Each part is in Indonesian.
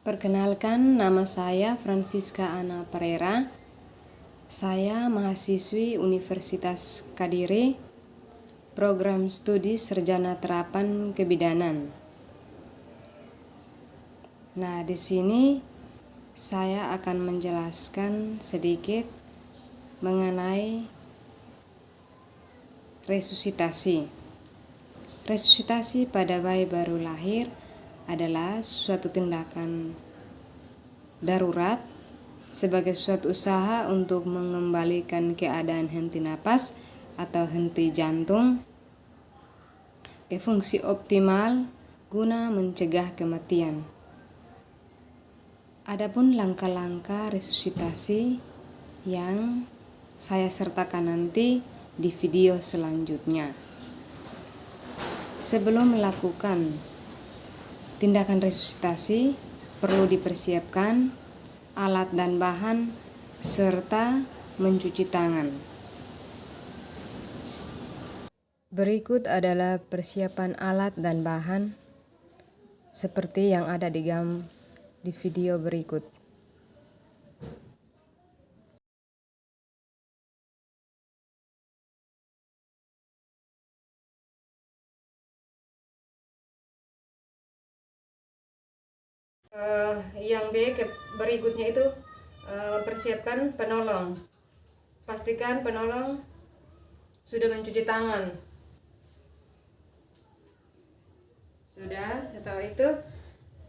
Perkenalkan, nama saya Francisca Ana Pereira. Saya mahasiswi Universitas Kadiri, program studi Sarjana Terapan Kebidanan. Nah, di sini saya akan menjelaskan sedikit mengenai resusitasi. Resusitasi pada bayi baru lahir adalah suatu tindakan darurat sebagai suatu usaha untuk mengembalikan keadaan henti napas atau henti jantung ke fungsi optimal guna mencegah kematian. Adapun langkah-langkah resusitasi yang saya sertakan nanti di video selanjutnya. Sebelum melakukan tindakan resusitasi, perlu dipersiapkan alat dan bahan serta mencuci tangan. Berikut adalah persiapan alat dan bahan seperti yang ada di video berikut. Yang berikutnya itu mempersiapkan penolong. Pastikan penolong sudah mencuci tangan. Setelah itu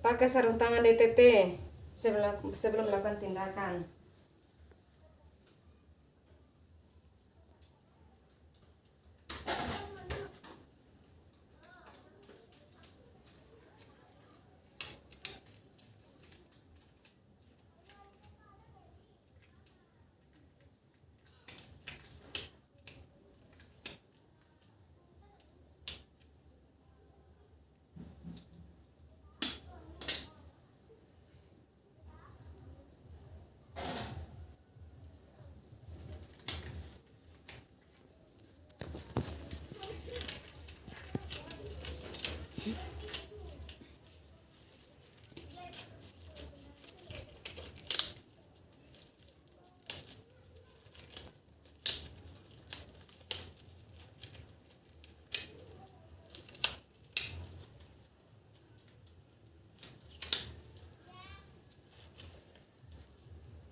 pakai sarung tangan DTP sebelum melakukan tindakan.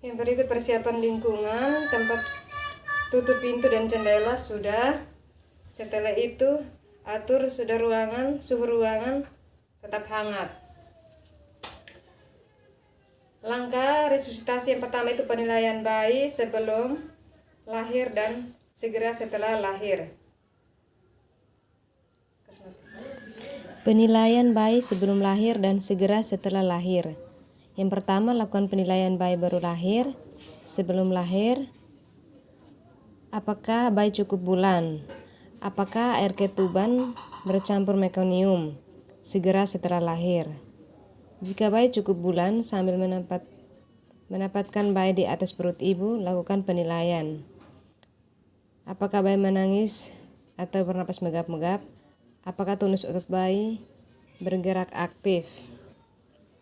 Yang berikut persiapan lingkungan, tempat tutup pintu dan jendela sudah. Setelah itu atur suhu ruangan tetap hangat. Langkah resusitasi yang pertama itu penilaian bayi sebelum lahir dan segera setelah lahir. Penilaian bayi sebelum lahir dan segera setelah lahir. Yang pertama, lakukan penilaian bayi baru lahir. Sebelum lahir, apakah bayi cukup bulan? Apakah air ketuban bercampur mekonium? Segera setelah lahir. Jika bayi cukup bulan, sambil menempatkan bayi di atas perut ibu, lakukan penilaian. Apakah bayi menangis atau bernapas megap-megap? Apakah tonus otot bayi bergerak aktif?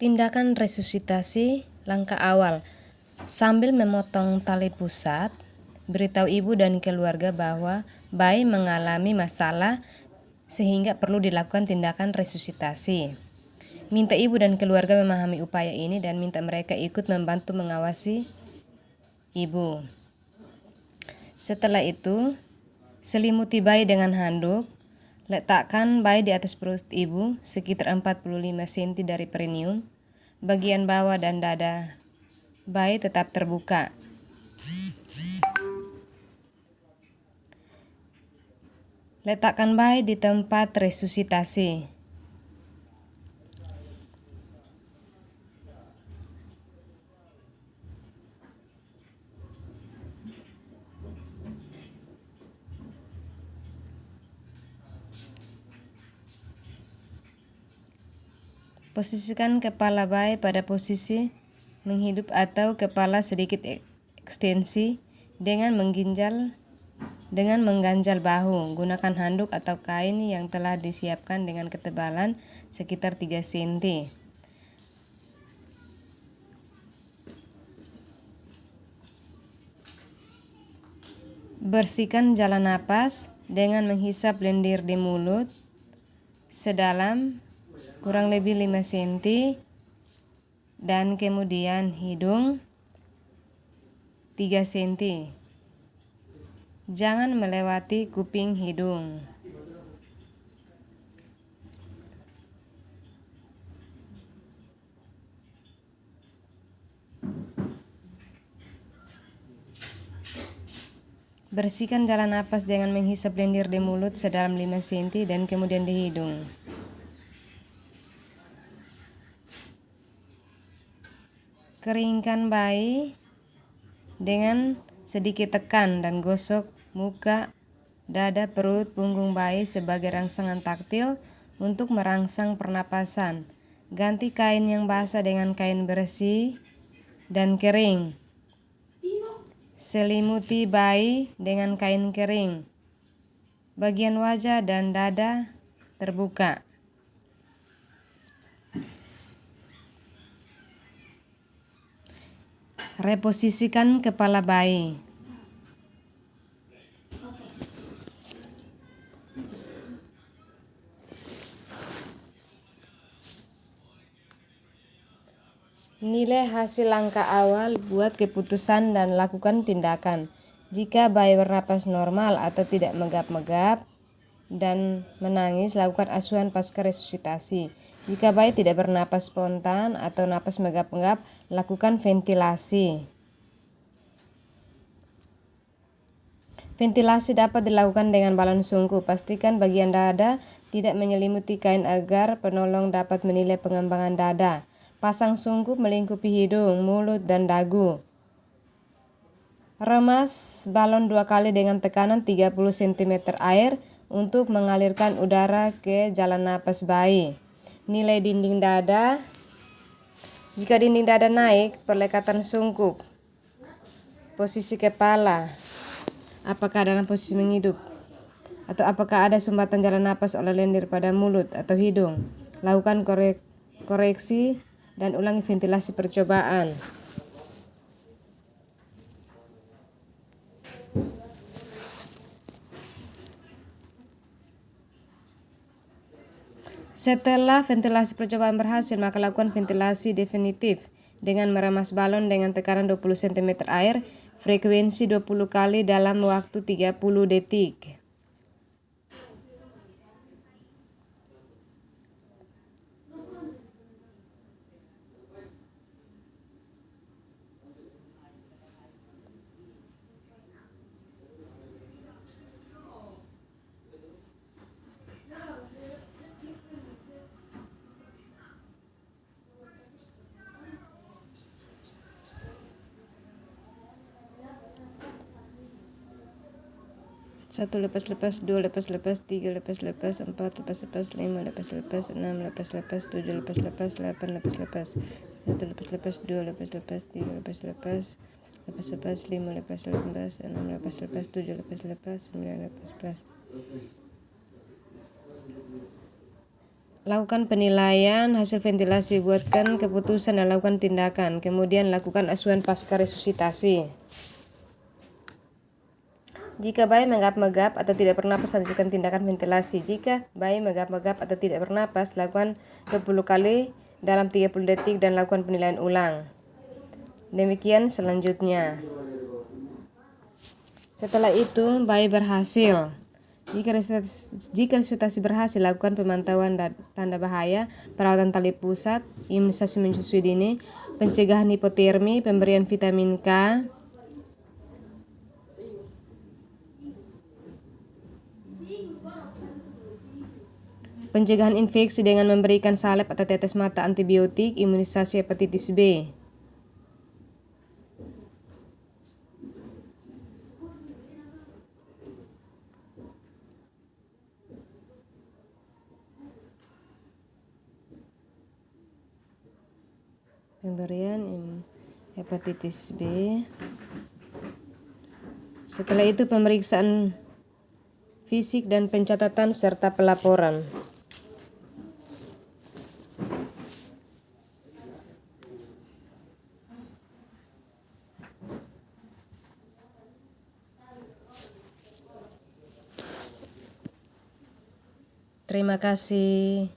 Tindakan resusitasi, langkah awal. Sambil memotong tali pusat, beritahu ibu dan keluarga bahwa bayi mengalami masalah sehingga perlu dilakukan tindakan resusitasi. Minta ibu dan keluarga memahami upaya ini dan minta mereka ikut membantu mengawasi ibu. Setelah itu, selimuti bayi dengan handuk. Letakkan bayi di atas perut ibu sekitar 45 cm dari perineum. Bagian bawah dan dada bayi tetap terbuka. Letakkan bayi di tempat resusitasi. Posisikan kepala bayi pada posisi menghidup atau kepala sedikit ekstensi dengan mengganjal bahu. Gunakan handuk atau kain yang telah disiapkan dengan ketebalan sekitar 3 cm. Bersihkan jalan napas dengan menghisap lendir di mulut sedalam kurang lebih 5 cm dan kemudian hidung 3 cm. Jangan melewati kuping hidung. Bersihkan jalan napas dengan menghisap lendir di mulut sedalam 5 cm dan kemudian di hidung. Keringkan bayi dengan sedikit tekan dan gosok muka, dada, perut, punggung bayi sebagai rangsangan taktil untuk merangsang pernapasan. Ganti kain yang basah dengan kain bersih dan kering. Selimuti bayi dengan kain kering. Bagian wajah dan dada terbuka. Reposisikan kepala bayi. Nilai hasil langkah awal, buat keputusan dan lakukan tindakan. Jika bayi bernapas normal atau tidak megap-megap dan menangis, lakukan asuhan pasca resusitasi. Jika bayi tidak bernapas spontan atau napas megap-megap, lakukan ventilasi. Ventilasi dapat dilakukan dengan balon sungguh. Pastikan bagian dada tidak menyelimuti kain agar penolong dapat menilai pengembangan dada. Pasang sungkup melingkupi hidung, mulut, dan dagu. Remas balon 2 kali dengan tekanan 30 cm air untuk mengalirkan udara ke jalan napas bayi. Nilai dinding dada. Jika dinding dada naik, perlekatan sungkup. Posisi kepala. Apakah dalam posisi menghidup? Atau apakah ada sumbatan jalan napas oleh lendir pada mulut atau hidung? Lakukan koreksi dan ulangi ventilasi percobaan. Setelah ventilasi percobaan berhasil, maka lakukan ventilasi definitif dengan meremas balon dengan tekanan 20 cm air, frekuensi 20 kali dalam waktu 30 detik. Satu lepas, dua lepas, tiga lepas, empat lepas, lima lepas, enam lepas, tujuh lepas, delapan lepas, satu lepas, dua lepas, tiga lepas, lima lepas, enam lepas, tujuh lepas, sembilan lepas. Lakukan penilaian hasil ventilasi, buatkan keputusan dan lakukan tindakan. Kemudian lakukan asuhan pasca resusitasi. Jika bayi megap-megap atau tidak bernapas, lanjutkan tindakan ventilasi. Jika bayi megap-megap atau tidak bernapas, lakukan 20 kali dalam 30 detik dan lakukan penilaian ulang. Demikian selanjutnya. Setelah itu, bayi berhasil. Jika resusitasi berhasil, lakukan pemantauan tanda bahaya, perawatan tali pusat, imunisasi menyusui dini, pencegahan hipotermi, pemberian vitamin K, pencegahan infeksi dengan memberikan salep atau tetes mata antibiotik, imunisasi hepatitis B. Pemberian hepatitis B. Setelah itu pemeriksaan fisik dan pencatatan serta pelaporan. Terima kasih.